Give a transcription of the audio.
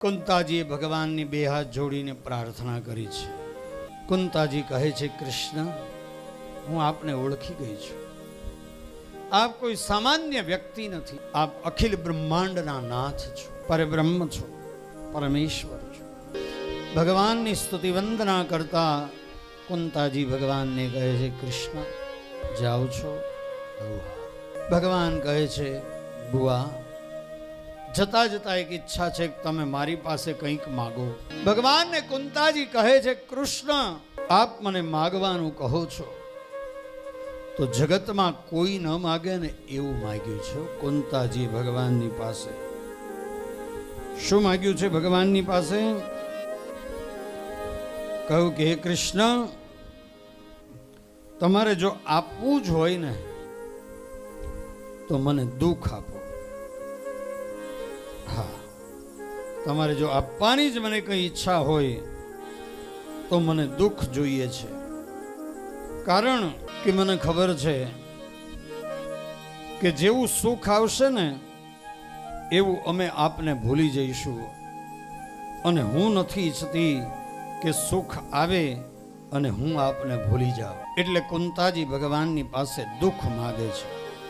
કુંતાજીએ ભગવાનની બે હાથ જોડીને પ્રાર્થના કરી છે. કુંતાજી કહે છે, કૃષ્ણ, હું આપને ઓળખી ગઈ છું. આપ કોઈ સામાન્ય વ્યક્તિ નથી. આપ અખિલ બ્રહ્માંડના નાથ છો, પરબ્રહ્મ છો, પરમેશ્વર છો. ભગવાનની સ્તુતિ વંદના કરતા કુંતાજી ભગવાનને કહે છે, કૃષ્ણ, જાઓ છો? ભગવાન કહે છે, બુઆ, જતા જતા એક ઈચ્છા છે કે તમે મારી પાસે કંઈક માગો. ભગવાનને કુંતાજી કહે છે, કૃષ્ણ, આપ મને માગવાનું કહો છો તો જગતમાં કોઈ ન માગે ને એવું માગ્યું છે. કુંતાજી ભગવાનની પાસે શું માગ્યું છે? ભગવાનની પાસે કહ્યું કે હે કૃષ્ણ, તમારે જો આપવું જ હોય ને તો મને દુઃખ આપો. હા, તમારે જો આપવાની જ મને કઈ ઈચ્છા હોય તો મને દુઃખ જોઈએ છે. કારણ કે મને ખબર છે કે જેવું સુખ આવશે ને એવું અમે આપને ભૂલી જઈશું, અને હું નથી ઈચ્છતી કે સુખ આવે અને હું આપને ભૂલી જાઉં. એટલે કુંતાજી ભગવાનની પાસે દુઃખ માગે છે.